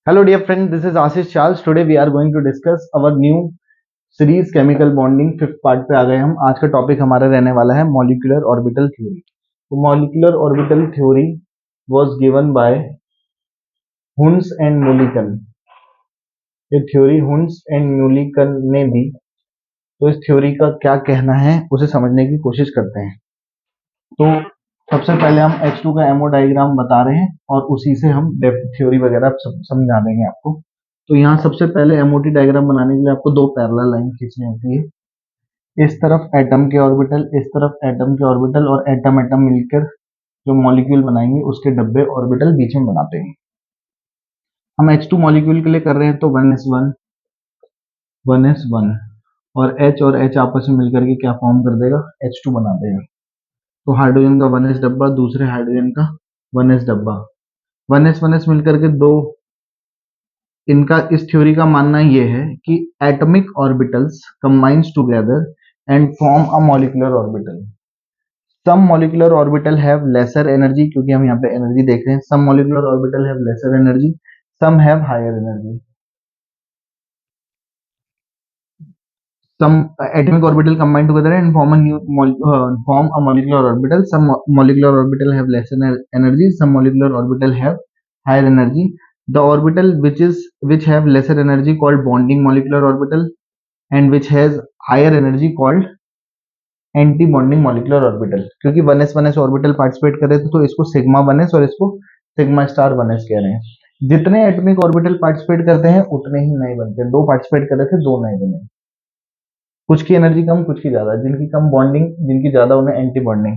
Hello dear friend, this is Ashish Charles. Today we are going to discuss our new series chemical bonding fifth part पे आ गए हम। आज का topic हमारा रहने वाला है मॉलिक्यूलर ऑर्बिटल थ्योरी। तो molecular orbital theory was given by Hund's and Mulliken. ये थ्योरी हुन्स एंड मुलिकन ने दी। तो इस थ्योरी का क्या कहना है उसे समझने की कोशिश करते हैं। तो सबसे पहले हम H2 का एमओ डायग्राम बता रहे हैं और उसी से हम डेप्थ थ्योरी वगैरह समझा देंगे आपको। तो यहाँ सबसे पहले एमओटी डायग्राम बनाने के लिए आपको दो पैरेलल लाइन खींचनी होती है। इस तरफ एटम के ऑर्बिटल, इस तरफ एटम के ऑर्बिटल, और एटम एटम मिलकर जो मॉलिक्यूल बनाएंगे उसके डब्बे ऑर्बिटल बीच में बनाते हैं। हम H2 मॉलिक्यूल के लिए कर रहे हैं तो 1s1 1s1 और H और H आपस में मिलकर के क्या फॉर्म कर देगा, H2 बना देगा। तो हाइड्रोजन का 1s डब्बा, दूसरे हाइड्रोजन का 1s डब्बा, 1s मिलकर के दो। इनका इस थ्योरी का मानना यह है कि atomic orbitals combines together and form a molecular orbital. Some molecular orbital have lesser energy, क्योंकि हम यहाँ पे एनर्जी देख रहे हैं। Some molecular orbital have lesser energy, some have higher energy. Some atomic orbital combine together and form a molecular orbital. Some molecular orbital have less energy. Some molecular orbital have higher energy. The orbital which have lesser energy called bonding molecular orbital, and which has higher energy called anti bonding molecular orbital. क्योंकि 1s orbital participate कर रहे थे तो इसको sigma 1s और इसको sigma star 1s कह रहे हैं। जितने एटॉमिक ऑर्बिटल पार्टिसिपेट करते हैं उतने ही नए बनते हैं। दो पार्टिसिपेट कर रहे थे, दो नए बने। कुछ की एनर्जी कम, कुछ की ज्यादा। जिनकी कम बॉन्डिंग, जिनकी ज्यादा उन्हें एंटी बॉन्डिंग।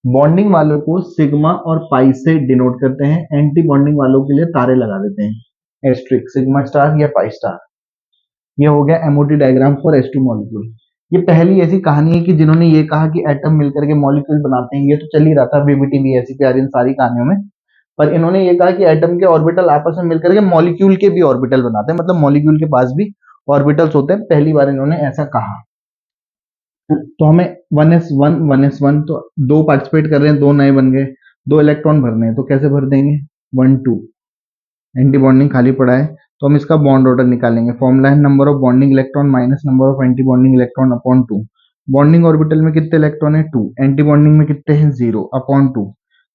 बॉन्डिंग वालों को सिग्मा और पाई से डिनोट करते हैं, एंटी बॉन्डिंग वालों के लिए तारे लगा देते हैं, एस्ट्रिक, सिग्मा स्टार या पाई स्टार। ये हो गया MOT diagram for H2 molecule. ये पहली ऐसी कहानी है कि जिन्होंने ये कहा कि एटम मिलकर के मॉलिक्यूल बनाते हैं। ये तो चल ही रहा था बीबीटी, बीएससी, प्यार, इन सारी कहानियों में। पर इन्होंने ये कहा कि एटम के ऑर्बिटल आपस में मिलकर के मॉलिक्यूल के भी ऑर्बिटल बनाते हैं, मतलब मॉलिक्यूल के पास भी ऑर्बिटल्स होते हैं। पहली बार इन्होंने ऐसा कहा। तो हमें 1s1 तो दो पार्टिसिपेट कर रहे हैं, दो नए बन गए। दो इलेक्ट्रॉन भरने हैं तो कैसे भर देंगे, 1 2। एंटी बॉन्डिंग खाली पड़ा है तो हम इसका बॉन्ड ऑर्डर निकालेंगे। फॉर्मूला है number of bonding electron minus number of anti bonding electron upon 2। Bonding orbital में कितने इलेक्ट्रॉन है, 2। एंटी बॉन्डिंग में कितने हैं, 0 अपॉन 2।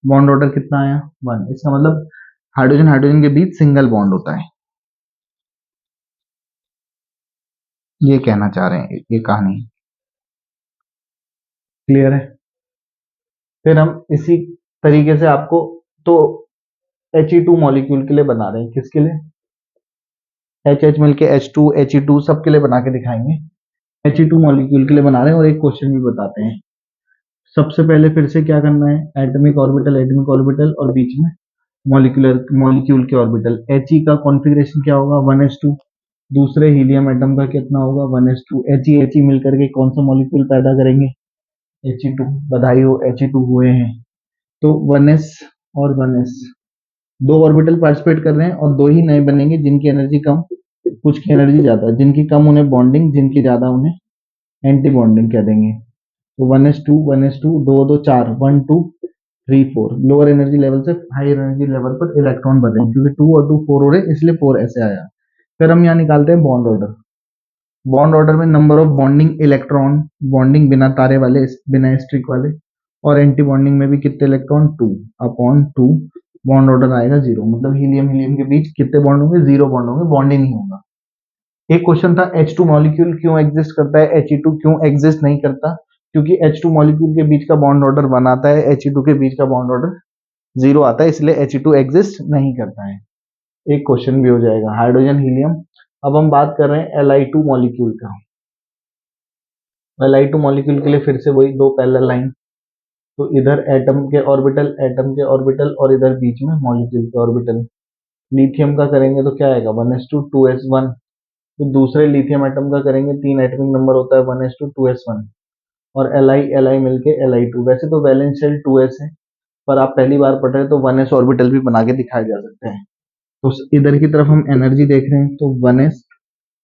बॉन्ड ऑर्डर कितना आया, 1। इसका मतलब हाइड्रोजन हाइड्रोजन के बीच सिंगल बॉन्ड होता है। ये कहना चाह रहे हैं, ये कहानी क्लियर है। फिर हम इसी तरीके से आपको तो He2 मॉलिक्यूल के लिए बना रहे हैं। किसके लिए, H मिलके H2 He2 सबके लिए बना के दिखाएंगे। He2 मॉलिक्यूल के लिए बना रहे हैं और एक क्वेश्चन भी बताते हैं। सबसे पहले फिर से क्या करना है, एटॉमिक ऑर्बिटल और बीच में मॉलिक्यूल के ऑर्बिटल। He का कॉन्फ़िगरेशन क्या होगा, 1s2। दूसरे हीलियम एटम का कितना होगा, 1s2। He मिलकर के कौन सा मॉलिक्यूल पैदा करेंगे, He2। बधाई हो, He2 हुए हैं। तो 1s और 1s दो ऑर्बिटल पार्टिसिपेट कर रहे हैं और दो ही नए बनेंगे जिनकी एनर्जी कम, कुछ की एनर्जी ज्यादा। जिनकी कम उन्हें बॉन्डिंग, जिनकी ज्यादा उन्हें एंटी बॉन्डिंग कह देंगे। तो 1s2 दो दो चार, 1 2 3 4। लोअर एनर्जी लेवल से हायर एनर्जी लेवल पर इलेक्ट्रॉन बढ़े, क्योंकि 2 और 2 4 हो रहे इसलिए 4 ऐसे आया। फिर हम यहाँ निकालते हैं बॉन्ड ऑर्डर। बॉन्ड ऑर्डर में number of bonding electron, bonding बिना तारे वाले, बिना स्ट्रिक वाले, और एंटी बॉन्डिंग में भी कितने इलेक्ट्रॉन, 2 अपॉन 2। बॉन्ड ऑर्डर आएगा 0, मतलब हीलियम हीलियम के बीच कितने बॉन्ड होंगे, 0 बॉन्ड होंगे, बॉन्ड ही नहीं होगा। एक क्वेश्चन था H2 मॉलिक्यूल क्यों एग्जिस्ट करता है, He2 क्यों एग्जिस्ट नहीं करता। क्योंकि H2 मॉलिक्यूल के बीच का बॉन्ड ऑर्डर 1 आता है, He2 के बीच का बॉन्ड ऑर्डर 0 आता है, इसलिए He2 एग्जिस्ट नहीं करता है। एक क्वेश्चन भी हो जाएगा। Hydrogen helium. अब हम बात कर रहे हैं Li2 मॉलिक्यूल का। Li2 मॉलिक्यूल के लिए फिर से वही दो पैरेलल लाइन। तो इधर एटम के ऑर्बिटल और इधर बीच में मॉलिक्यूल के ऑर्बिटल। लिथियम का करेंगे तो क्या आएगा, 1s2 2s1। तो दूसरे लिथियम एटम का करेंगे, 3 एटॉमिक नंबर होता है, 1s2 2s1। और Li मिलके Li2। वैसे तो वैलेंस शेल 2s है, पर आप पहली बार पढ़ रहे हैं तो 1s ऑर्बिटल भी बना के दिखाए जा सकते हैं। तो इधर की तरफ हम एनर्जी देख रहे हैं, तो 1s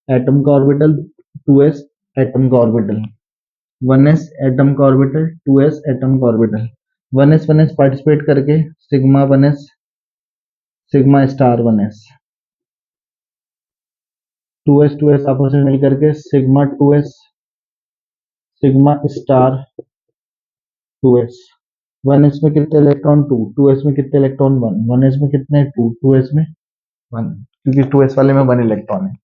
एटम का ऑर्बिटल, 2s एटम का ऑर्बिटल, 1s एटम का ऑर्बिटल, 2s एटम का ऑर्बिटल। 1s पार्टिसिपेट करके sigma 1s sigma star 1s। Two S आपस में मिलकर के sigma two S, sigma star two S. One S में कितने इलेक्ट्रॉन, टू एस में कितने इलेक्ट्रॉन, वन एस में कितने, टू एस में वन, क्योंकि टू एस वाले में वन इलेक्ट्रॉन है।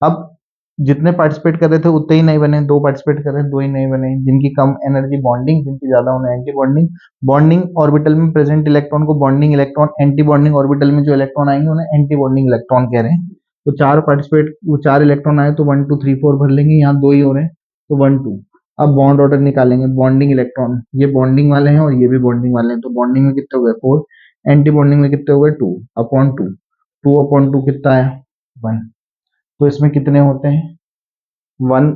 अब जितने पार्टिसिपेट कर रहे थे उतने ही नहीं बने, दो पार्टिसिपेट कर रहे हैं, दो ही नहीं बने, जिनकी कम एनर्जी बॉन्डिंग, जिनकी ज्यादा होना एंटी बॉन्डिंग। बॉन्डिंग ऑर्बिटल में प्रेजेंट इलेक्ट्रॉन को bonding electron, anti bonding orbital में जो इलेक्ट्रॉन आएंगे उन्हें एंटी बॉन्डिंग इलेक्ट्रॉन कह रहे हैं। तो चार पार्टिसिपेट, वो चार इलेक्ट्रॉन आए तो 1 2 3 4 भर लेंगे, यहाँ दो ही हो रहे हैं तो 1 2। अब बॉन्ड ऑर्डर निकालेंगे, बॉन्डिंग इलेक्ट्रॉन ये बॉन्डिंग वाले हैं और ये भी बॉन्डिंग वाले हैं, तो बॉन्डिंग में कितने हो गए 4, एंटी बॉन्डिंग में कितने हो गए 2/2, 2/2 कितना आया 1। तो इसमें कितने होते हैं 1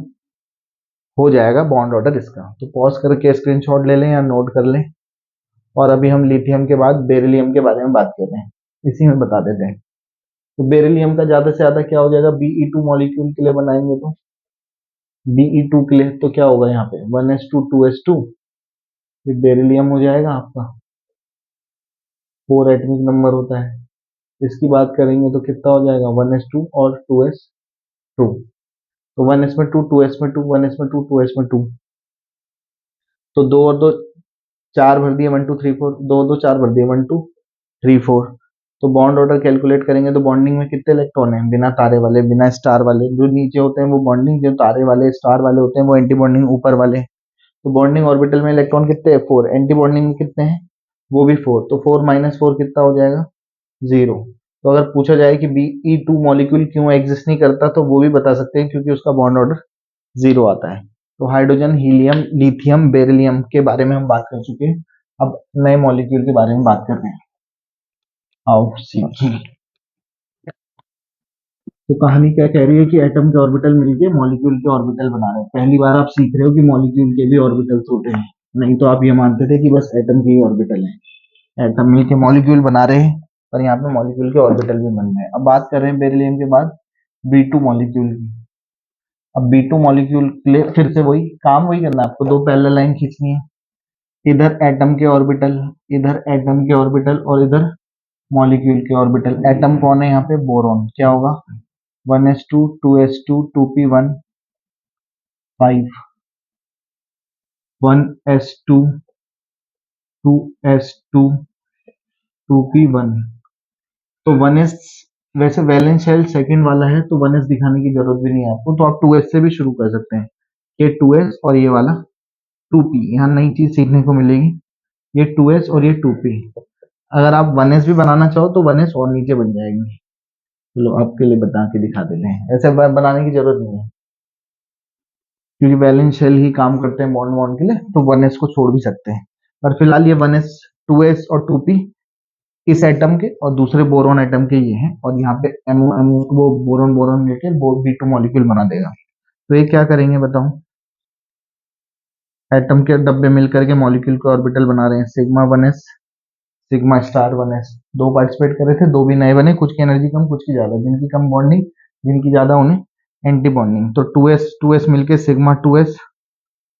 हो जाएगा बॉन्ड ऑर्डर इसका। तो पॉज करके स्क्रीनशॉट ले लें या नोट कर लें। और अभी हम लिथियम के बाद बेरिलियम के बारे में बात कर रहे हैं, इसी में बता देते हैं। तो बेरिलियम का ज्यादा से ज्यादा क्या हो जाएगा, Be2 मॉलिक्यूल के लिए बनाएंगे तो Be2 के लिए तो क्या होगा यहाँ पे 1s2 2s2, फिर बेरिलियम हो जाएगा आपका 4 एटॉमिक नंबर होता है। इसकी बात करेंगे तो कितना हो जाएगा 1s2 और 2s2, तो 1s में 2, 2s में 2, 1s में 2, 2s में 2, तो दो और दो चार भर दिए 1 2 3 4, दो दो चार भर दिए 1 2 3 4। तो बॉन्ड ऑर्डर कैलकुलेट करेंगे तो बॉन्डिंग में कितने इलेक्ट्रॉन हैं, बिना तारे वाले बिना स्टार वाले, जो नीचे होते हैं वो बॉन्डिंग, जो तारे वाले स्टार वाले होते हैं वो एंटी बॉन्डिंग ऊपर वाले। तो बॉन्डिंग ऑर्बिटल में इलेक्ट्रॉन कितने हैं 4, एंटी बॉन्डिंग में कितने हैं वो भी 4, तो 4 - 4 कितना हो जाएगा 0। तो अगर पूछा जाए कि Be2 मॉलिक्यूल क्यों एग्जिस्ट नहीं करता तो वो भी बता सकते हैं, क्योंकि उसका बॉन्ड ऑर्डर 0 आता है। तो हाइड्रोजन, हीलियम, लिथियम, बेरिलियम के बारे में हम बात कर चुके हैं। अब नए मॉलिक्यूल के बारे में बात कर रहे हैं, आओ सीखें। तो कहानी क्या कह रही है कि एटम के ऑर्बिटल मिलके मॉलिक्यूल के ऑर्बिटल बना रहे हैं। पहली बार आप सीख रहे हो कि मॉलिक्यूल के भी ऑर्बिटल्स होते हैं, नहीं तो आप ये मानते थे कि बस एटम के ही ऑर्बिटल है। एटम मिलके मॉलिक्यूल बना रहे हैं और यहाँ पे मॉलिक्यूल के ऑर्बिटल भी बन रहे हैं। अब बात कर रहे हैं बेरिलियम के बाद B2 मॉलिक्यूल की। अब B2 मॉलिक्यूल के लिए फिर से वही काम वही करना है आपको, दो पैरेलल लाइन खींचनी है, इधर एटम के ऑर्बिटल, इधर एटम के ऑर्बिटल और इधर मॉलिक्यूल के ऑर्बिटल। एटम कौन है यहाँ पे, बोरॉन, क्या होगा 1s2 2s2 2p1 5, 1s2 2s2 2p1। तो 1s वैसे वैलेंस शेल सेकंड वाला है तो 1s दिखाने की जरूरत भी नहीं है आपको, तो आप 2s से भी शुरू कर सकते हैं। ये 2s और ये वाला 2p, यहाँ नई चीज सीखने को मिलेगी, ये 2s और ये 2p। अगर आप 1s भी बनाना चाहो तो 1s और नीचे बन जाएगी। चलो आपके लिए बता के दिखा देते हैं, ऐसे बनाने की जरूरत नहीं है क्योंकि वैलेंस शेल ही काम करते हैं बॉन्ड बॉन्ड के लिए, तो 1s को छोड़ भी सकते हैं। पर फिलहाल ये 1s 2s और 2p इस एटम के और दूसरे बोरॉन एटम के ये हैं, और यहाँ पे एमओ एमओ वो बोरॉन बोरॉन मिलके B2 मॉलिक्यूल बना देगा। तो ये क्या करेंगे बताऊं, एटम के डब्बे मिलकर के मॉलिक्यूल के ऑर्बिटल बना रहे हैं, sigma 1s sigma star 1s। दो पार्टिसिपेट कर रहे थे, दो भी नए बने, कुछ की एनर्जी कम कुछ की ज्यादा, जिनकी कम बॉन्डिंग जिनकी ज्यादा उन्हें एंटी बॉन्डिंग। तो 2s मिलके सिग्मा 2s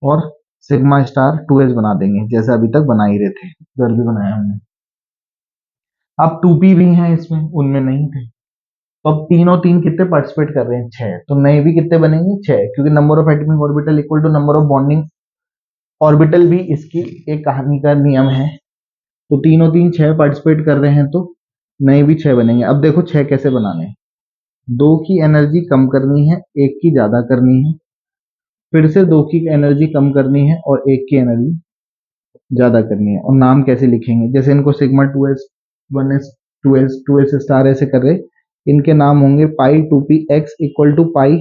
और सिग्मा स्टार 2s बना देंगे, जैसे अभी तक बना ही रहे थे, इधर भी बनाया हमने। अब 2p भी हैं इसमें, उनमें नहीं थे। तो अब तीन और तीन कितने पार्टिसिपेट कर रहे हैं 6, तो नए भी कितने बनेंगे 6, क्योंकि number of atomic orbital equal to number of bonding orbital भी इसकी एक कहानी का नियम है। तो तीनों तीन 6 पार्टिसिपेट कर रहे हैं तो नए भी 6 बनेंगे। अब देखो 6 कैसे बनाने हैं, दो की एनर्जी कम करनी है, एक की ज्यादा करनी है, फिर से दो की एनर्जी कम करनी है और एक की एनर्जी ज्यादा करनी है। और नाम कैसे लिखेंगे, जैसे इनको sigma 2s 1s 2s star ऐसे कर रहे, इनके नाम होंगे pi 2p x equal to pi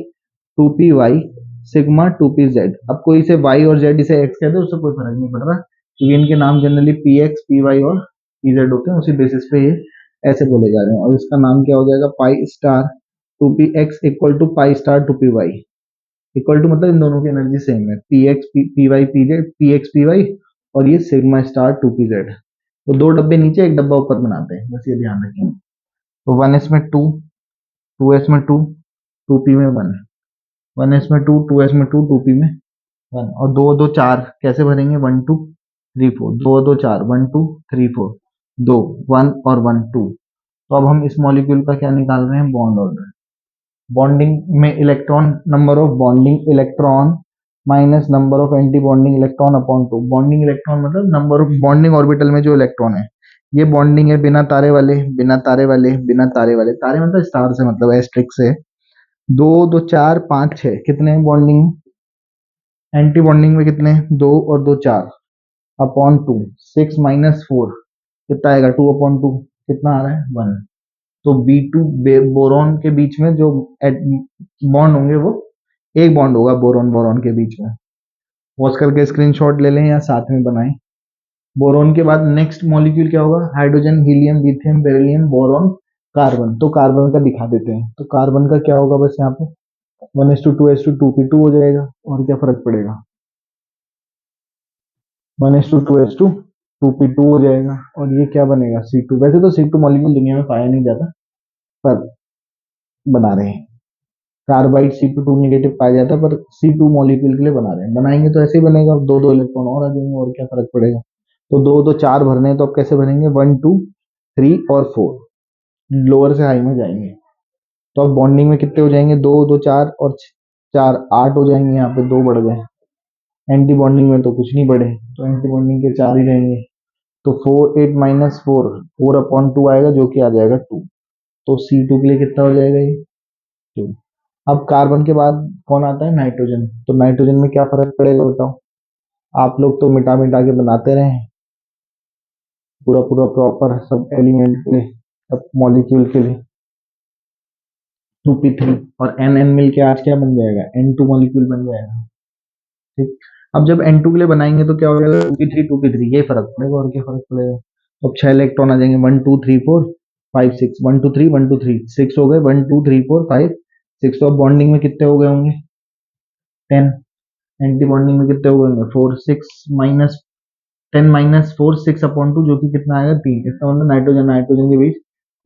2py sigma 2pz। अब कोई इसे y और z इसे x कहते हैं उससे कोई फर्क नहीं पड़ रहा, क्योंकि इनके नाम जनरली px py और pz होते हैं, उसी बेसिस पे ये ऐसे बोले जा रहे हैं। और इसका नाम क्या हो जाएगा pi star 2px equal to pi star 2py, equal to मतलब इन दोनों की एनर्जी सेम है, px py pz px py, और ये सिग्मा स्टार 2pz। तो दो डब्बे नीचे एक डब्बा ऊपर बनाते हैं, बस ये ध्यान रखें। तो 1s में 2, 2s में 2, 2p में 1, 1s में 2, 2s में 2, 2p में 1, और दो दो चार कैसे भरेंगे 1 2 3 4, दो दो चार 1 2 3 4, दो 1 और 1 2। तो अब हम इस मॉलिक्यूल का क्या निकाल रहे हैं बॉन्ड ऑर्डर। बॉन्डिंग में electron, number of bonding electron minus number of anti bonding electron upon two. Bonding electron मतलब नंबर ऑफ बॉन्डिंग ऑर्बिटल में जो इलेक्ट्रॉन है, ये बॉन्डिंग है बिना तारे वाले, बिना तारे वाले, बिना तारे वाले। तारे मतलब स्टार से, मतलब एस्ट्रिक से। दो दो चार पाँच छः, कितने हैं बॉन्डिंग? एंटी बॉन्डिंग में कितने? दो और दो चार, upon two. Six minus four कितना आएगा? टू अपॉन टू, कितना आ रहा है? वन। तो बी टू बोरॉन के बीच में जो बॉन्ड होंगे वो एक बॉन्ड होगा बोरॉन बोरॉन के बीच में। पॉज करके स्क्रीनशॉट ले लें या साथ में बनाएं। बोरॉन के बाद नेक्स्ट मॉलिक्यूल क्या होगा? Hydrogen, helium, lithium, beryllium, boron, carbon. तो कार्बन का दिखा देते हैं। तो कार्बन का क्या होगा? बस यहाँ पे 1:2:2p2 हो जाएगा, और क्या फर्क पड़ेगा? 1:2:2p2 हो जाएगा, और ये क्या बनेगा? C2। वैसे तो C2 मॉलिक्यूल दुनिया में पाया नहीं जाता, पर बना रहे हैं। कार्बाइड C2 नेगेटिव पाया जाता है, पर C2 मॉलिक्यूल के लिए बना रहे हैं। बनाएंगे तो ऐसे ही बनेगा, दो दो इलेक्ट्रॉन और आ जाएंगे, और क्या फर्क पड़ेगा? तो दो दो चार भरने हैं, तो अब कैसे भरेंगे? 1 2 3 और 4, लोअर से हाई में जाएंगे। तो अब बॉन्डिंग में कितने हो जाएंगे? दो दो चार और चार, 8 हो जाएंगे। यहाँ पे दो बढ़ गए। एंटी बॉन्डिंग में तो कुछ नहीं बढ़े, तो एंटी बॉन्डिंग के चार ही रहेंगे। तो 8 - 4, 4/2 आएगा, जो कि आ जाएगा 2। तो C2 के लिए कितना हो जाएगा ये? 2। अब कार्बन के बाद कौन आता है? नाइट्रोजन। तो नाइट्रोजन में क्या फर्क पड़ेगा बताओ? आप लोग तो मिटा मिटा के बनाते रहे हैं, पूरा पूरा प्रॉपर सब एलिमेंट के लिए, सब मॉलिक्यूल के लिए। 2p3 और N N मिल के आज क्या बन जाएगा? N2 मॉलिक्यूल बन जाएगा। ठीक। अब जब N2 के लिए बनाएंगे तो क्या हो जाएगा? 2p3 ये फर्क पड़ेगा, और क्या फर्क पड़ेगा? तो अब 6 इलेक्ट्रॉन आ जाएंगे। 1 2 3 4 5 6, 1 2 3 1 2 3 6 हो गए। 1 2 3 4 5 6। तो अब बॉन्डिंग में कितने हो गए होंगे? 10। एंटी बॉन्डिंग में कितने हो गए होंगे? 4। 6 माइनस 10 - 4 6/2, जो कि कितना आएगा? 3। इसका मतलब नाइट्रोजन नाइट्रोजन के बीच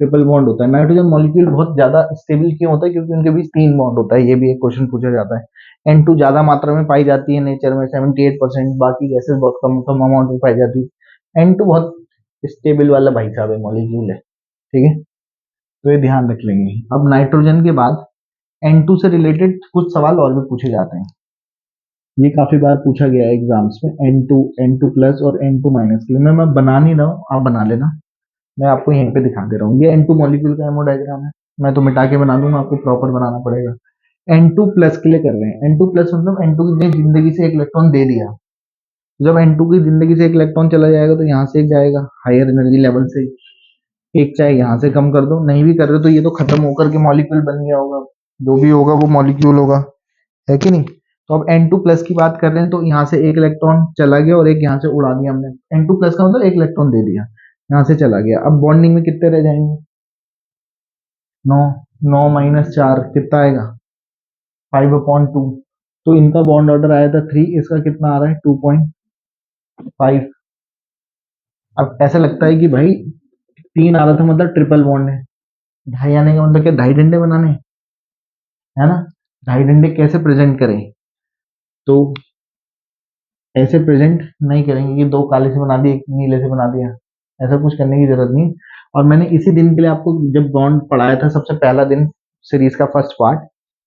ट्रिपल बॉन्ड होता है। नाइट्रोजन मॉलिक्यूल बहुत ज्यादा स्टेबल क्यों होता है? क्योंकि उनके बीच 3 बॉन्ड होता है। ये भी एक क्वेश्चन पूछा जाता है। N2 ज्यादा मात्रा में पाई जाती है नेचर में 78%, बाकी गैसेस बहुत कम कम अमाउंट में पाई जाती है। N2 बहुत स्टेबल वाला भाई साहब है, मॉलिक्यूल है। ठीक है, तो ये ध्यान रख लेंगे। अब नाइट्रोजन के बाद N2 से रिलेटेड कुछ सवाल और भी पूछे जाते हैं। ये काफी बार पूछा गया है एग्जाम्स में, N2 N2 प्लस और N2 माइनस के लिए। मैं बना नहीं रहा हूँ, आप बना लेना। मैं आपको यहीं पे दिखा दे रहा हूँ। ये N2 मॉलिक्यूल का हेमोडायग्राम है। मैं तो मिटा के बना दूंगा, आपको प्रॉपर बनाना पड़ेगा। N2 प्लस के लिए कर रहे हैं। N2 प्लस मतलब N2 ने जिंदगी से एक इलेक्ट्रॉन दे दिया। जब N2 की जिंदगी से एक इलेक्ट्रॉन चला जाएगा, तो यहाँ से एक जाएगा हायर एनर्जी लेवल से। एक चाहे यहाँ से कम कर दो, नहीं भी कर रहे तो ये तो खत्म होकर के मॉलिक्यूल बन गया होगा। जो भी होगा वो मॉलिक्यूल होगा, है कि नहीं? तो अब N2 प्लस की बात कर रहे हैं, तो यहाँ से एक इलेक्ट्रॉन चला गया और एक यहाँ से उड़ा दिया हमने। N2 प्लस का मतलब एक इलेक्ट्रॉन दे दिया, यहाँ से चला गया। अब बॉन्डिंग में कितने रह जाएंगे? 9। 9 - 4 कितना आएगा? 5/2। तो इनका बॉन्ड ऑर्डर आया था 3, इसका कितना आ रहा है? 2.5। अब ऐसा लगता है कि भाई 3 आ रहा था मतलब ट्रिपल बॉन्ड है। ढाई आने का मतलब क्या? ढाई डंडे बनाने, है ना? ढाई डंडे कैसे प्रेजेंट करें? तो ऐसे प्रेजेंट नहीं करेंगे कि दो काले से बना दिए, एक नीले से बना दिया। ऐसा कुछ करने की जरूरत नहीं। और मैंने इसी दिन के लिए आपको जब बॉन्ड पढ़ाया था, सबसे पहला दिन सीरीज का फर्स्ट पार्ट,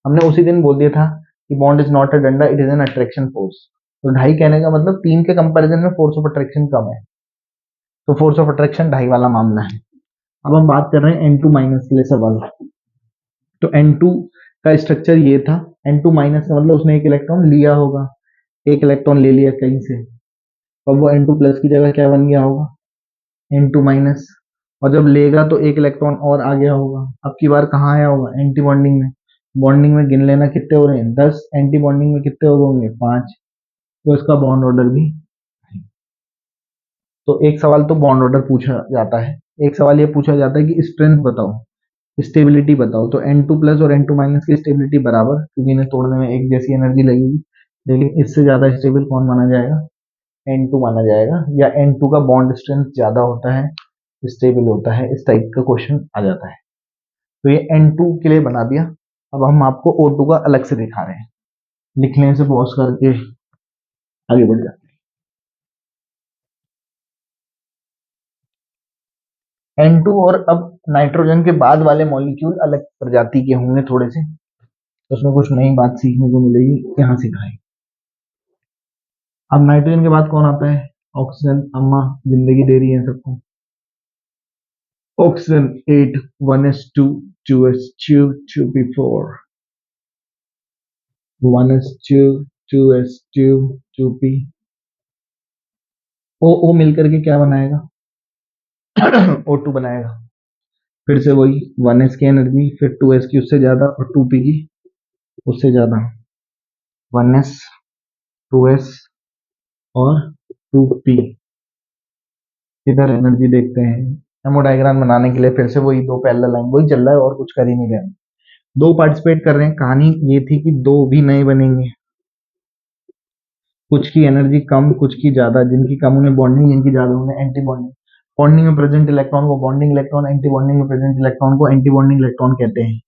हमने उसी दिन बोल दिया था कि बॉन्ड इज नॉट अ डंडा, it is an attraction force. तो ढाई कहने का मतलब 3 के कंपैरिजन में फोर्स ऑफ अट्रैक्शन कम है, तो फोर्स ऑफ अट्रैक्शन ढाई वाला मामला है। अब हम बात कर रहे हैं N2 माइनस के लिए सवाल। तो N2 का स्ट्रक्चर ये था। N2 माइनस का मतलब उसने एक इलेक्ट्रॉन लिया होगा, एक इलेक्ट्रॉन ले लिया कहीं से, और वो N2 प्लस की जगह क्या बन गया होगा? N2 minus. और जब लेगा तो एक इलेक्ट्रॉन और आ गया होगा। अब की बार कहाँ आया होगा? एंटी बॉन्डिंग में। बॉन्डिंग में गिन लेना कितने हो रहे हैं? 10। एंटी बॉन्डिंग में कितने हो गए होंगे? 5। तो इसका बॉन्ड ऑर्डर भी। तो एक सवाल तो बॉन्ड ऑर्डर पूछा जाता है, एक सवाल ये पूछा जाता है कि स्ट्रेंथ बताओ, स्टेबिलिटी बताओ। तो N2 प्लस और N2 माइनस की स्टेबिलिटी बराबर, क्योंकि इन्हें तोड़ने में एक जैसी एनर्जी लगेगी। लेकिन इससे ज्यादा स्टेबल कौन माना जाएगा? N2 माना जाएगा, या N2 का बॉन्ड स्ट्रेंथ ज्यादा होता है, स्टेबल होता है, इस टाइप का क्वेश्चन आ जाता है। तो ये N2 के लिए बना दिया। अब हम आपको O2 का अलग से दिखा रहे हैं। लिखने से पॉज करके आगे बढ़ जाते हैं। N2 और अब नाइट्रोजन के बाद वाले मॉलिक्यूल अलग प्रजाति के होंगे थोड़े से। तो उसमें कुछ नई बात सीखने को मिलेगी, यहाँ सिखाएं। अब नाइट्रोजन के बाद कौन आता है? ऑक्सीजन। अम्मा जिंदगी दे रही है सबको। Oxygen 8 1s2 2s2 2p4 1s2 2s2 2p ओ मिलकर के क्या बनाएगा? O2 बनाएगा। फिर से वही 1s की एनर्जी, फिर 2s की उससे ज्यादा और 2p की उससे ज्यादा। 1s 2s और 2p। इधर एनर्जी देखते हैं। हेमोडायग्राम बनाने के लिए फिर से वही दो पैरेलल लाइन, वही चल रहा है और कुछ कर ही नहीं रहे हैं। दो पार्टिसिपेट कर रहे हैं। कहानी ये थी कि दो भी नए बनेंगे, कुछ की एनर्जी कम कुछ की ज्यादा। जिनकी कम उन्हें बॉन्डिंग, जिनकी ज्यादा उन्हें एंटी बॉन्डिंग। बॉन्डिंग में प्रेजेंट इलेक्ट्रॉन को बॉन्डिंग इलेक्ट्रॉन, एंटी बॉन्डिंग में प्रेजेंट इलेक्ट्रॉन को एंटी बॉन्डिंग इलेक्ट्रॉन कहते हैं।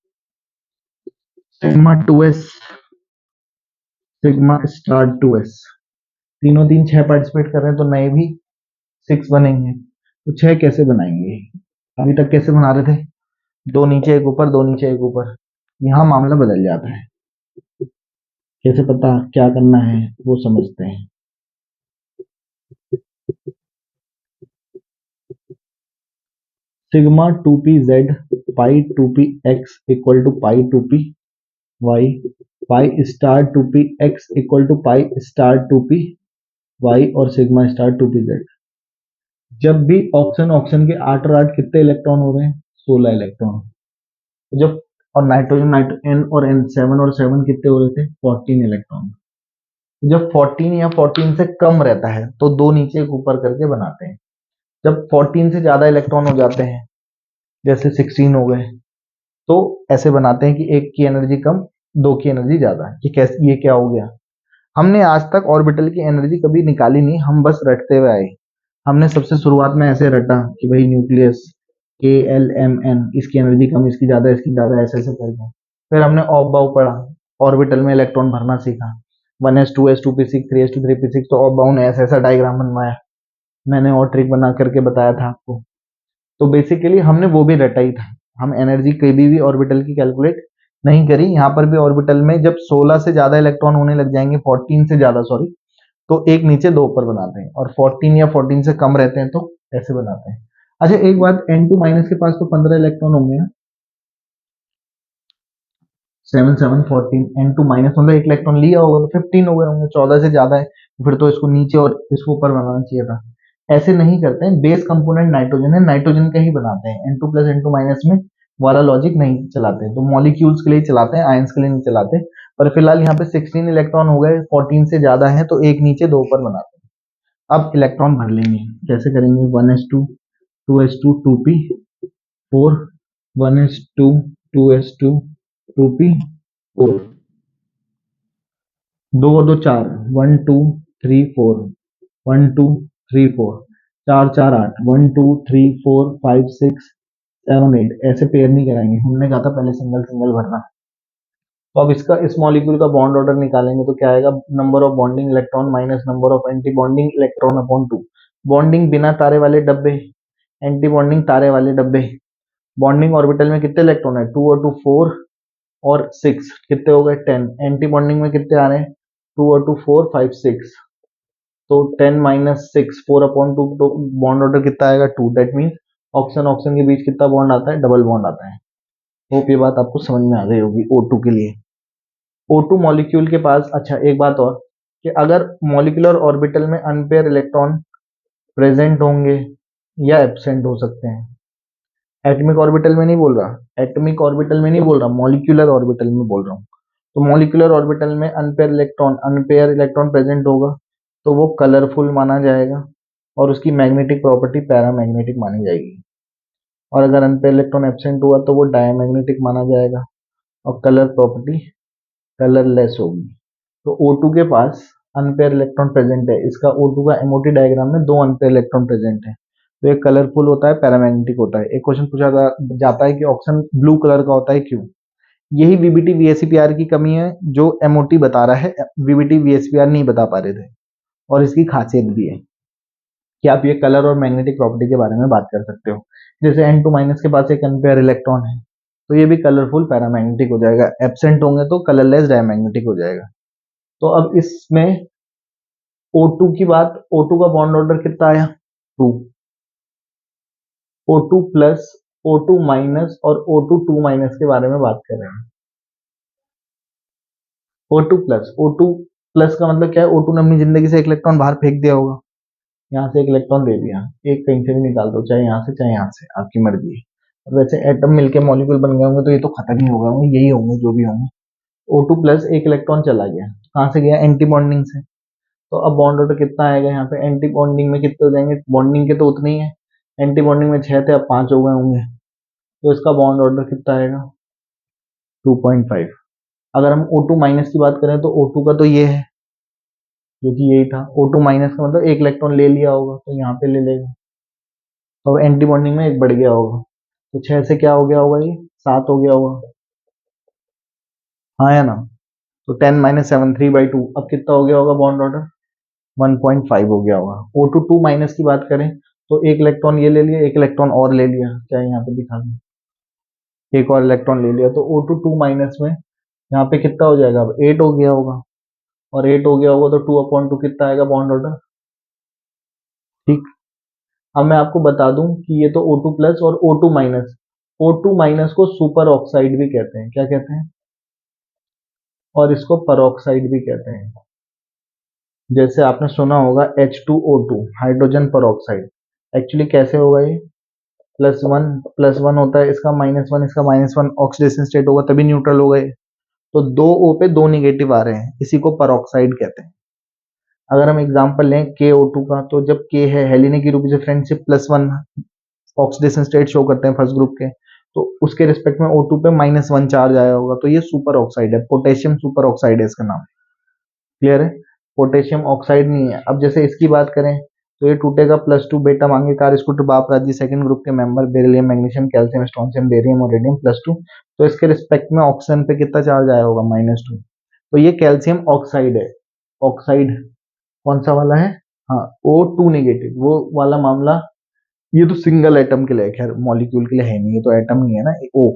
Sigma 2s, sigma star 2s। तीनों तीन छह पार्टिसिपेट कर रहे हैं तो नए भी 6 बनेंगे। तो छह कैसे बनाएंगे? अभी तक कैसे बना रहे थे? दो नीचे एक ऊपर, दो नीचे एक ऊपर। यहाँ मामला बदल जाता है। कैसे पता क्या करना है वो समझते हैं। Sigma 2p z pi 2p x equal to pi 2p y, pi star 2p x equal to pi star 2p y और सिग्मा स्टार 2p z। जब भी ऑक्सीजन ऑक्सीजन के आठ और आठ कितने इलेक्ट्रॉन हो रहे हैं? 16 इलेक्ट्रॉन। जब और नाइट्रोजन नाइट्रोजन एन और एन 7 और 7 कितने हो रहे थे? 14 इलेक्ट्रॉन। जब 14 या 14 से कम रहता है तो दो नीचे एक ऊपर करके बनाते हैं। जब 14 से ज्यादा इलेक्ट्रॉन हो जाते हैं, जैसे 16 हो गए, तो ऐसे बनाते हैं कि एक की एनर्जी कम, दो की एनर्जी ज्यादा। ये कैसे, ये क्या हो गया? हमने आज तक ऑर्बिटल की एनर्जी कभी निकाली नहीं, हम बस रटते हुए आए। हमने सबसे शुरुआत में ऐसे रटा कि भाई न्यूक्लियस KLMN, इसकी एनर्जी कम इसकी ज्यादा इसकी ज्यादा, ऐसे ऐसे करके। फिर हमने ऑफ बाउ पढ़ा, ऑर्बिटल में इलेक्ट्रॉन भरना सीखा। 1s 2s 2p6 3s 2 3p6। तो ऑफ बाउ ने ऐसा ऐसा डायग्राम बनवाया, मैंने और ट्रिक बना करके बताया था आपको। तो बेसिकली हमने वो भी रटा ही था। हम एनर्जी कभी भी ऑर्बिटल की कैलकुलेट नहीं करी। यहाँ पर भी ऑर्बिटल में जब 16 से ज्यादा इलेक्ट्रॉन होने लग जाएंगे, 14 से ज्यादा सॉरी, तो एक नीचे दो ऊपर बनाते हैं, और 14 या 14 से कम रहते हैं तो ऐसे बनाते हैं। अच्छा एक बात, N2 माइनस के पास तो 15 इलेक्ट्रॉन होंगे ना? 7 7 14, N2 माइनस मतलब एक इलेक्ट्रॉन लिया होगा तो 15 हो गए होंगे। 14 से ज्यादा है फिर तो इसको नीचे और इसको ऊपर बनाना चाहिए था। ऐसे नहीं करते हैं। बेस कंपोनेंट नाइट्रोजन है, नाइट्रोजन का ही बनाते हैं। N2 प्लस N2 माइनस में वाला लॉजिक नहीं चलाते, तो मॉलिक्यूल्स के लिए चलाते हैं, आयंस के लिए नहीं चलाते। पर फिलहाल यहाँ पे 16 इलेक्ट्रॉन हो गए, 14 से ज्यादा है तो एक नीचे दो ऊपर बनाते हैं। अब इलेक्ट्रॉन भर लेंगे। कैसे करेंगे? 1s2 2s2 2p4 1s2 2s2 2p4। दो और दो चार, 1 2 3 4 1 2 3 4, चार चार आठ, 1 2 3 4 5 6 7 8। ऐसे पेयर नहीं कराएंगे, हमने कहा था पहले सिंगल सिंगल भरना। तो अब इसका इस मॉलिक्यूल का बॉन्ड ऑर्डर निकालेंगे तो क्या आएगा? Number of bonding electron minus number of anti bonding electron upon 2। Bonding बिना तारे वाले डब्बे, एंटी बॉन्डिंग तारे वाले डब्बे। बॉन्डिंग ऑर्बिटल में कितने इलेक्ट्रॉन है? 2 और 2 4 और 6 कितने हो गए? 10। एंटी बॉन्डिंग में कितने आ रहे हैं? 2 और 2 4 5 6। तो 10 माइनस 6 4/2, तो बॉन्ड ऑर्डर कितना आएगा? 2। दैट मीन्स ऑक्सीजन ऑक्सीजन के बीच कितना बॉन्ड आता है? डबल बॉन्ड आता है। होप ये बात आपको समझ में आ गई होगी O2 के लिए। O2 मॉलिक्यूल के पास, अच्छा एक बात और, कि अगर मॉलिक्यूलर ऑर्बिटल में अनपेयर इलेक्ट्रॉन प्रेजेंट होंगे या एब्सेंट हो सकते हैं। एटमिक ऑर्बिटल में नहीं बोल रहा, एटमिक ऑर्बिटल में नहीं बोल रहा, मॉलिक्यूलर ऑर्बिटल में बोल रहा हूँ। तो मॉलिक्यूलर ऑर्बिटल में अनपेयर इलेक्ट्रॉन प्रेजेंट होगा तो वो कलरफुल माना जाएगा और उसकी मैग्नेटिक प्रॉपर्टी पैरामैग्नेटिक मानी जाएगी। और अगर अनपेयर इलेक्ट्रॉन एब्सेंट हुआ तो वो डायमैग्नेटिक माना जाएगा और कलर प्रॉपर्टी कलरलेस होगी। तो O2 के पास अनपेयर इलेक्ट्रॉन प्रेजेंट है। इसका O2 का MOT डायग्राम में दो अनपेयर इलेक्ट्रॉन प्रेजेंट है। तो एक कलरफुल होता है, पैरामैग्नेटिक होता है। एक क्वेश्चन पूछा जाता है कि ऑक्सीजन ब्लू कलर का होता है क्यों? यही VBT VSEPR की कमी है जो MOT बता रहा है, VBT VSEPR नहीं बता पा रहे थे। और इसकी खासियत भी है कि आप ये कलर और मैग्नेटिक प्रॉपर्टी के बारे में बात कर सकते हो। जैसे N2 माइनस के पास एक अनपेयर इलेक्ट्रॉन है, तो ये भी कलरफुल पैरामैग्नेटिक हो जाएगा, एब्सेंट होंगे तो कलरलेस डायमैग्नेटिक हो जाएगा। तो अब इसमें O2 की बात, O2 का बॉन्ड ऑर्डर कितना आया 2, O2 प्लस, O2 माइनस और O2 2 माइनस के बारे में बात कर रहे हैं। O2 प्लस, O2 प्लस का मतलब क्या है, O2 ने अपनी जिंदगी से एक इलेक्ट्रॉन बाहर फेंक दिया होगा, यहाँ से एक इलेक्ट्रॉन दे दिया, एक कहीं से भी निकाल दो, चाहे यहाँ से चाहे यहाँ से, आपकी मर्जी है। और वैसे एटम मिलके मॉलिक्यूल बन गए होंगे तो ये तो खत्म ही हो गए होंगे, यही होंगे जो भी होंगे। O2 प्लस एक इलेक्ट्रॉन चला गया, कहाँ से गया, एंटी बॉन्डिंग से। तो अब बॉन्ड ऑर्डर कितना आएगा यहाँ पे, एंटी बॉन्डिंग में कितने हो जाएंगे, बॉन्डिंग के तो उतने ही है, एंटी बॉन्डिंग में 6 थे अब 5 हो गए होंगे, तो इसका बॉन्ड ऑर्डर कितना आएगा 2.5। अगर हम O2 माइनस की बात करें तो O2 का तो ये है, जो कि यही था। O2 माइनस का मतलब एक इलेक्ट्रॉन ले लिया होगा तो यहाँ पे ले लेगा, तो एंटी बॉन्डिंग में एक बढ़ गया होगा, तो 6 से क्या हो गया होगा, ये 7 हो गया होगा, हाँ या ना। तो 10 माइनस 7 3/2, अब कितना हो गया होगा बॉन्ड ऑर्डर 1.5 हो गया होगा। O2 2 माइनस की बात करें तो एक इलेक्ट्रॉन ये ले लिया, एक इलेक्ट्रॉन और ले लिया, क्या यहाँ पे दिखा दूं, एक और इलेक्ट्रॉन ले लिया, तो O2 2 माइनस में यहाँ पे कितना हो जाएगा, अब 8 हो गया होगा, और 8 हो गया होगा तो 2/2 कितना आएगा बॉन्ड ऑर्डर, ठीक। अब मैं आपको बता दूं कि ये तो O2 प्लस और O2 माइनस, O2 माइनस को सुपर ऑक्साइड भी कहते हैं, क्या कहते हैं, और इसको परऑक्साइड भी कहते हैं। जैसे आपने सुना होगा H2O2 हाइड्रोजन परऑक्साइड, एक्चुअली कैसे होगा ये, +1 होता है, इसका -1 इसका -1 ऑक्सीडेशन स्टेट होगा तभी न्यूट्रल हो गए, तो 2O पे 2 निगेटिव आ रहे हैं, इसी को परऑक्साइड कहते हैं। अगर हम एग्जांपल लें KO2 का, तो जब K है हेलिने की रूपी से फ्रेंडशिप +1 ऑक्सीडेशन स्टेट शो करते हैं फर्स्ट ग्रुप के, तो उसके रिस्पेक्ट में O2 पे -1 चार्ज आया होगा, तो ये सुपर ऑक्साइड है, पोटेशियम सुपर ऑक्साइड है इसका नाम, क्लियर है। पोटेशियम ऑक्साइड नहीं है। अब जैसे इसकी बात करें तो ये टूटेगा +2 बेटा मांगे कार स्कूटर बाप राजी सेकंड ग्रुप के member beryllium magnesium calcium strontium barium और रेडियम +2, तो इसके रिस्पेक्ट में ऑक्सीजन पे कितना चार्ज आया होगा -2, तो ये कैल्शियम ऑक्साइड है। ऑक्साइड कौन सा वाला है, हाँ O2 नेगेटिव वो वाला मामला, ये तो सिंगल एटम के लिए, खैर मॉलिक्यूल के लिए है नहीं, ये तो एटम ही है ना O।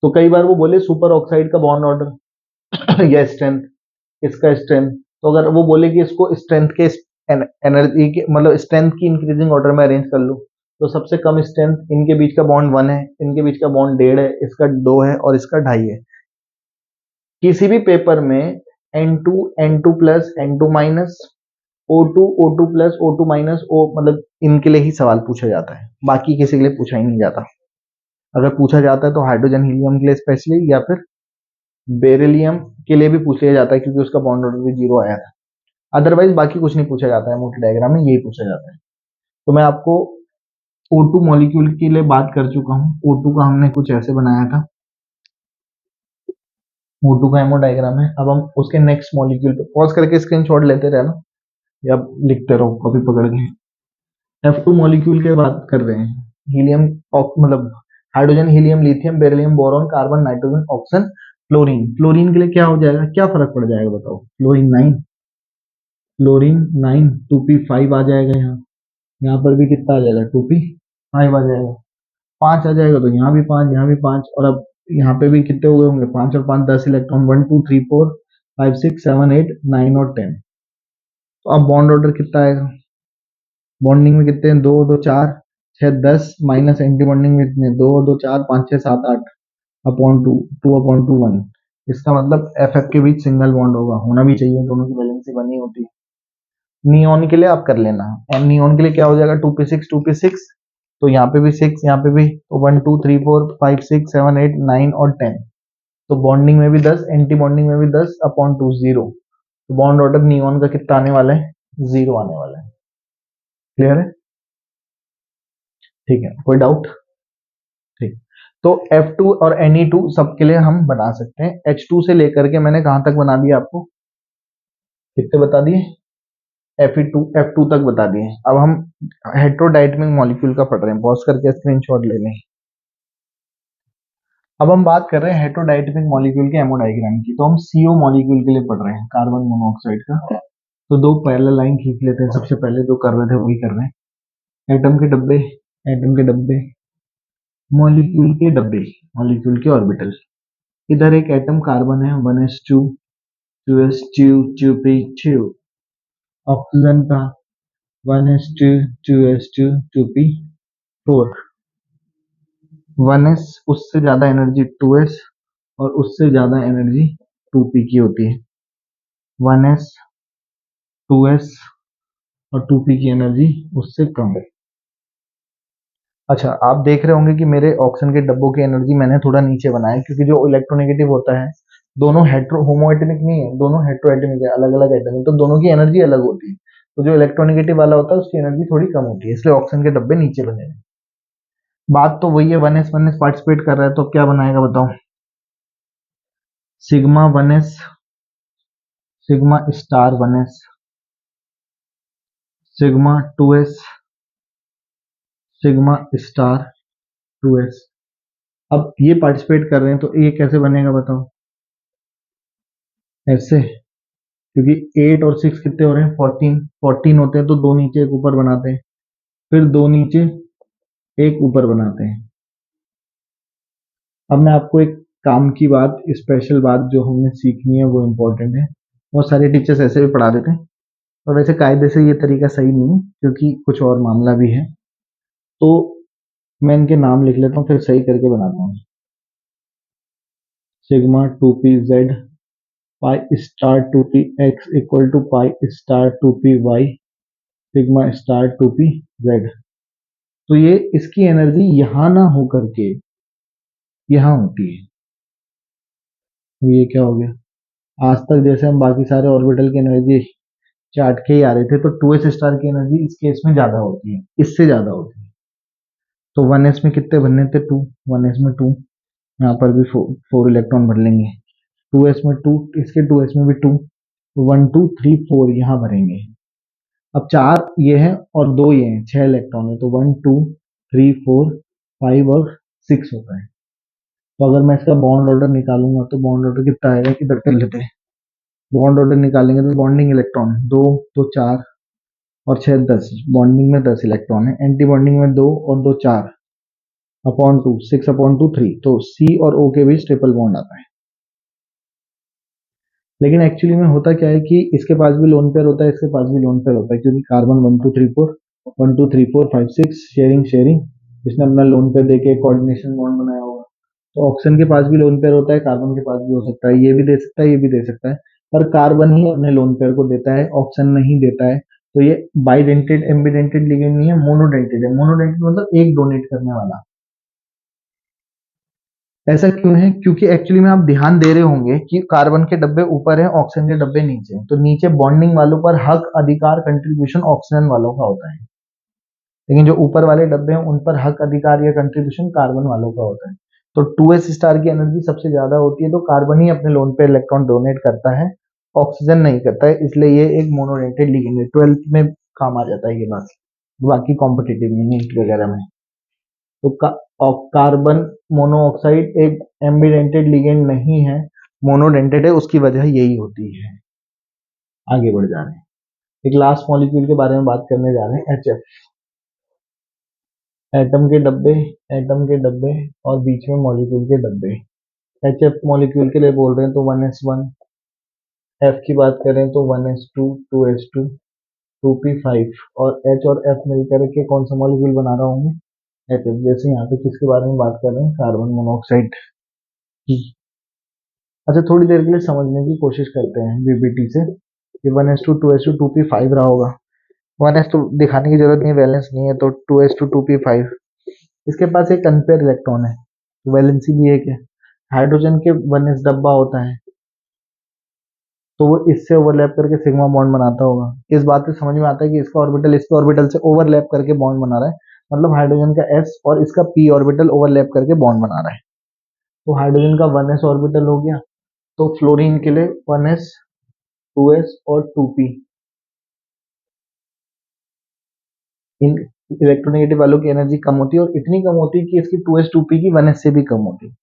तो कई बार वो बोले सुपर ऑक्साइड का बॉन्ड ऑर्डर या स्ट्रेंथ, इसका स्ट्रेंथ, तो अगर वो बोले कि इसको स्ट्रेंथ के एनर्जी के मतलब स्ट्रेंथ की इंक्रीजिंग ऑर्डर में अरेंज कर लो, तो सबसे कम स्ट्रेंथ इनके बीच का बॉन्ड 1 है, इनके बीच का बॉन्ड 1.5 है, इसका 2 है और इसका 2.5 है। किसी भी पेपर में N2 N2 plus N2 minus O2 O2 plus O2 minus O मतलब इनके लिए ही सवाल पूछा जाता है, बाकी किसी के लिए पूछा ही नहीं जाता। अगर पूछा जाता है तो हाइड्रोजन हीलियम के लिए स्पेशली, या फिर बेरिलियम के लिए भी पूछ लिया जाता है क्योंकि उसका बॉन्ड ऑर्डर भी 0 आया था। अदरवाइज बाकी कुछ नहीं पूछा जाता है, मोटे डायग्राम में यही पूछा जाता है। तो मैं आपको O2 मॉलिक्यूल के लिए बात कर चुका हूँ। O2 का हमने कुछ ऐसे बनाया था, O2 का एमओ डायग्राम है। अब हम उसके नेक्स्ट मॉलिक्यूल पे पॉज करके स्क्रीनशॉट लेते रहना या लिखते रहो कॉपी पकड़ के। F2 मॉलिक्यूल की बात कर रहे हैं, हीलियम मतलब hydrogen helium lithium beryllium boron carbon nitrogen oxygen fluorine. Fluorine के लिए क्या हो जाएगा, क्या फर्क पड़ जाएगा बताओ, फ्लोरीन 9 2p5 आ जाएगा, यहाँ पर भी कितना आ जाएगा 2p5 आ जाएगा, 5 आ जाएगा, तो यहाँ भी 5 यहाँ भी 5, और अब यहाँ पे भी कितने हो गए होंगे, 5 और 5 10 इलेक्ट्रॉन, 1 2 3 4 5 6 7 8 9 और 10। तो अब बॉन्ड ऑर्डर कितना आएगा, बॉन्डिंग में कितने हैं, 2 2 4 6 10 माइनस एंटी बॉन्डिंग में कितने 2 2 4 5 6 7 8 अपॉन 2 2/2 1। इसका मतलब एफ के बीच सिंगल बॉन्ड होगा, होना भी चाहिए, दोनों की वैलेंसी बनी होती है। नियॉन के लिए आप कर लेना, एम नियॉन के लिए क्या हो जाएगा 2p6 तो यहाँ पे भी 6 यहाँ पे भी, तो 1 2 3 4 5 6 7 8 9 और 10, तो बॉन्डिंग में भी 10 एंटी बॉन्डिंग में भी 10 अपॉन 2 0, तो बॉन्ड ऑर्डर नियॉन का कितना आने वाला है 0 आने वाला है, क्लियर है, ठीक है, कोई डाउट, ठीक। तो F2 और Ne2 सबके लिए हम बना सकते हैं। H2 से लेकर के मैंने कहां तक बना दिया आपको, कितने बता दिए, F2 तक बता दिए। अब हम हेट्रोडाइटमिक मॉलिक्यूल का पढ़ रहे हैं, पॉज करके स्क्रीनशॉट ले लें। अब हम बात कर रहे हैं हेट्रोडाइटमिक मॉलिक्यूल के एमोडाइग्राम की, तो हम CO मॉलिक्यूल के लिए पढ़ रहे हैं, कार्बन मोनोऑक्साइड का। तो दो पैरेलल लाइन खींच लेते हैं, सबसे पहले जो कर रहे थे वही कर रहे हैं। एटम के डब्बे, एटम के डब्बे, मॉलिक्यूल के डब्बे, मॉलिक्यूल के ऑर्बिटल। इधर एक एटम कार्बन है 1s2 2s2 2p2। ऑक्सीजन का 1s2 2s2 2p4। 1s उससे ज्यादा एनर्जी 2s और उससे ज्यादा एनर्जी 2p की होती है। 1s 2s और 2p की एनर्जी उससे कम है। अच्छा, आप देख रहे होंगे कि मेरे ऑक्सीजन के डब्बों की एनर्जी मैंने थोड़ा नीचे बनाया है, क्योंकि जो इलेक्ट्रोनेगेटिव होता है दोनों हेट्रो होमोएटमिक नहीं है, दोनों हेट्रोएटमिक है, अलग अलग एटम है, तो दोनों की एनर्जी अलग होती है। तो जो इलेक्ट्रोनेगेटिव वाला होता है उसकी एनर्जी थोड़ी कम होती है, इसलिए ऑक्सीजन के डब्बे नीचे बने हैं। बात तो वही है, 1s पार्टिसिपेट कर रहा है तो अब क्या बनाएगा बताओ। Sigma 1s, sigma star 1s, sigma 2s, sigma star 2s। अब ये पार्टिसिपेट कर रहे हैं तो ये कैसे बनेगा बताओ। ऐसे, क्योंकि 8 और 6 कितने हो रहे हैं 14, 14 होते हैं तो दो नीचे एक ऊपर बनाते हैं, फिर दो नीचे एक ऊपर बनाते हैं। अब मैं आपको एक काम की बात, स्पेशल बात जो हमने सीखनी है वो इम्पोर्टेंट है। बहुत सारे टीचर्स ऐसे भी पढ़ा देते हैं, और वैसे कायदे से ये तरीका सही नहीं है, क्योंकि कुछ और मामला भी है। तो मैं इनके नाम लिख लेता हूँ फिर सही करके बनाता हूँ। Sigma 2p z pi star 2p x equal to pi star 2p y sigma star 2p z। तो ये इसकी एनर्जी यहाँ ना हो करके यहाँ होती है। तो ये क्या हो गया, आज तक जैसे हम बाकी सारे ऑर्बिटल की एनर्जी चार्ट के ही आ रहे थे, तो 2s स्टार की एनर्जी इस केस में ज्यादा होती है, इससे ज्यादा होती है। तो 1s में कितने बनने थे 2, 1s में 2, यहाँ पर भी 4 इलेक्ट्रॉन भर लेंगे। 2s में 2, इसके 2s में भी 2, 1 2 3 4 यहाँ भरेंगे। अब 4 ये है और 2 ये हैं, 6 इलेक्ट्रॉन है, तो 1 2 3 4 5 और 6 होता है। तो अगर मैं इसका बॉन्ड ऑर्डर निकालूंगा तो बॉन्ड ऑर्डर कितना आएगा, इधर कर लेते हैं। बॉन्ड ऑर्डर निकालेंगे तो बॉन्डिंग इलेक्ट्रॉन 2 तो 4 और 6 10, बॉन्डिंग में 10 इलेक्ट्रॉन है। एंटी बॉन्डिंग में 2 और 2 4 अपॉन 2 6 अपॉन 2 3, तो सी और ओ के बीच ट्रिपल बॉन्ड आता है। लेकिन एक्चुअली में होता क्या है कि इसके पास भी लोन पेयर होता है, इसके पास भी लोन पेयर होता है, क्योंकि कार्बन 1 2 3 4 1 2 3 4 5 6 शेयरिंग शेयरिंग, इसने अपना लोन पेयर देके कोऑर्डिनेशन बॉन्ड बनाया होगा। तो ऑक्सीजन के पास भी लोन पेयर होता है, कार्बन के पास भी हो सकता है, ये भी दे सकता है, ये भी दे सकता है, पर कार्बन ही अपने लोन पेयर को देता है, ऑक्सीजन नहीं देता है। तो ये बाइडेंटेड एम्बिडेंटेड लिगेंड नहीं है, मोनोडेंटेड है। मोनोडेंटेड मतलब एक डोनेट करने वाला। ऐसा क्यों है, क्योंकि एक्चुअली में आप ध्यान दे रहे होंगे कि कार्बन के डब्बे ऊपर है, ऑक्सीजन के डब्बे नीचे हैं, तो नीचे बॉन्डिंग वालों पर हक अधिकार कंट्रीब्यूशन ऑक्सीजन वालों का होता है, लेकिन जो ऊपर वाले डब्बे हैं उन पर हक अधिकार या कंट्रीब्यूशन कार्बन वालों का होता है। तो 2s स्टार की एनर्जी सबसे ज्यादा होती है, तो कार्बन ही अपने लोन पे इलेक्ट्रॉन डोनेट करता है, ऑक्सीजन नहीं करता है, इसलिए ये एक मोनोडेंटेड लिगेंड है। 12th में काम आ जाता है ये बात, बाकी कॉम्पिटिटिव में नीट वगैरह में। तो कार्बन मोनोऑक्साइड एक एम्बिडेंटेड लिगेंड नहीं है, मोनोडेंटेड है, उसकी वजह यही होती है। आगे बढ़ जा रहे हैं, एक लास्ट मॉलिक्यूल के बारे में बात करने जा रहे हैं, HF। एटम के डब्बे, एटम के डब्बे और बीच में मॉलिक्यूल के डब्बे। HF मॉलिक्यूल के लिए बोल रहे हैं तो 1s1, F की बात करें तो 1s2 2s2 2p5, और H और F मिलकर के कौन सा मॉलिक्यूल बना रहा हूँ, HF। जैसे यहाँ पे किसके बारे में बात कर रहे हैं, कार्बन मोनोऑक्साइड की। अच्छा, थोड़ी देर के लिए समझने की कोशिश करते हैं बीबीटी से कि 1s2 2s2 2p5 रहा होगा। 1s तो दिखाने की जरूरत नहीं है, वैलेंस नहीं है, तो 2s2 2p5। इसके पास एक अनपेयर इलेक्ट्रॉन है, वैलेंसी भी एक है। हाइड्रोजन के 1s डब्बा होता है, तो वो इससे ओवरलैप करके सिग्मा बॉन्ड बनाता होगा। इस बात से समझ में आता है कि इसका ऑर्बिटल इसके ऑर्बिटल से ओवरलैप करके बॉन्ड बना रहा है, मतलब हाइड्रोजन का s और इसका p ऑर्बिटल ओवरलैप करके बॉन्ड बना रहा है। तो हाइड्रोजन का 1s ऑर्बिटल हो गया, तो फ्लोरीन के लिए 1s 2s और 2p। इन इलेक्ट्रोनेगेटिव वालों की एनर्जी कम होती है, और इतनी कम होती है कि इसकी 2s 2p की 1s से भी कम होती है।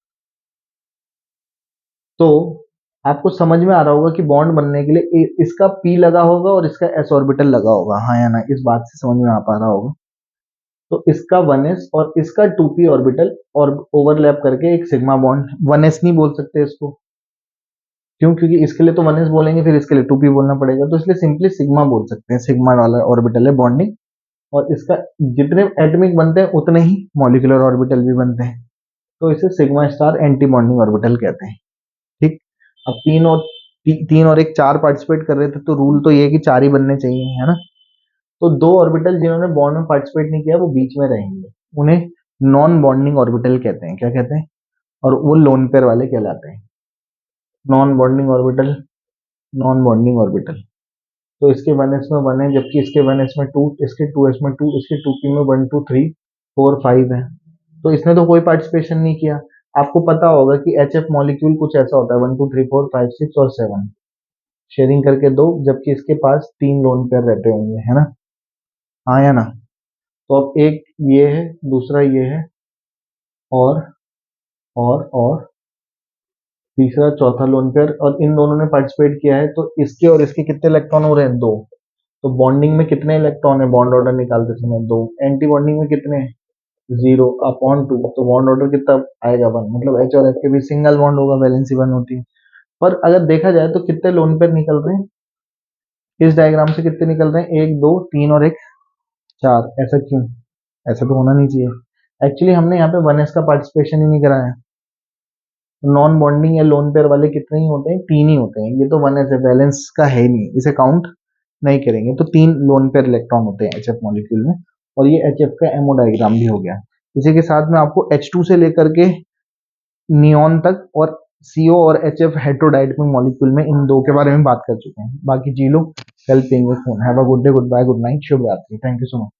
तो आपको समझ में आ रहा होगा कि बॉन्ड बनने के लिए इसका p लगा होगा और इसका s ऑर्बिटल लगा होगा, हाँ या ना, इस बात से समझ में आ पा रहा होगा। तो इसका 1s और इसका 2p ऑर्बिटल और ओवरलैप करके एक सिग्मा बॉन्ड, 1s नहीं बोल सकते इसको, क्यों? क्योंकि इसके लिए तो 1s बोलेंगे, फिर इसके लिए 2p बोलना पड़ेगा, तो इसलिए सिंपली सिग्मा बोल सकते हैं, सिग्मा वाला ऑर्बिटल है बॉन्डिंग। और इसका जितने एटमिक बनते हैं उतने ही मॉलिक्यूलर ऑर्बिटल भी बनते हैं, तो इसे sigma star anti bonding orbital कहते हैं। ठीक। अब तीन और एक चार पार्टिसिपेट कर रहे थे, तो रूल तो ये है कि चार ही बनने चाहिए, है ना। तो दो ऑर्बिटल जिन्होंने बॉन्ड में पार्टिसिपेट नहीं किया वो बीच में रहेंगे, उन्हें नॉन बॉन्डिंग ऑर्बिटल कहते हैं। क्या कहते हैं? और वो लोन पेयर वाले कहलाते हैं। Non bonding orbital, non bonding orbital. तो इसके 1s में 1 है, जबकि इसके 1s में 2, इसके 2s में 2, इसके 2p में 1 2 3 4 5 है। तो इसने तो कोई पार्टिसिपेशन नहीं किया। आपको पता होगा कि एचएफ मॉलिक्यूल कुछ ऐसा होता है, 1 2 3 4 5 6 और 7 शेयरिंग करके दो, जबकि इसके पास तीन लोन पेयर रहते होंगे, है ना। हाँ या ना। तो अब एक ये है, दूसरा ये है, और और तीसरा चौथा लोन पेयर, और इन दोनों ने पार्टिसिपेट किया है, तो इसके और इसके कितने इलेक्ट्रॉन हो रहे हैं? दो। तो बॉन्डिंग में कितने इलेक्ट्रॉन है बॉन्ड ऑर्डर निकालते समय? दो। एंटी बॉन्डिंग में कितने हैं? 0/2। तो बॉन्ड ऑर्डर कितना आएगा? 1। मतलब एच और एफ के बीच सिंगल बॉन्ड होगा, वैलेंसी 1 होती है। पर अगर देखा जाए तो कितने लोन पेयर निकल रहे हैं इस डायग्राम से? कितने निकल रहे हैं? 1 2 3 और एक 4। ऐसा क्यों? ऐसा तो होना नहीं चाहिए। एक्चुअली हमने यहाँ पे 1s का पार्टिसिपेशन ही नहीं कराया। नॉन बॉन्डिंग या लोन पेयर वाले कितने ही होते हैं? तीन ही होते हैं। ये तो 1s है, बैलेंस का है ही नहीं, इसे काउंट नहीं करेंगे। तो तीन लोन पेयर इलेक्ट्रॉन होते हैं एचएफ मॉलिक्यूल में, और ये एचएफ का एमओ डायग्राम भी हो गया। इसी के साथ में आपको H2 से लेकर के नियॉन तक और CO और HF हेटेरोडायटमिक मॉलिक्यूल में इन दो के बारे में बात कर चुके हैं। बाकी जी लो, help phone. Have a good day, goodbye, good night, शुभ रात्रि। Thank you so much.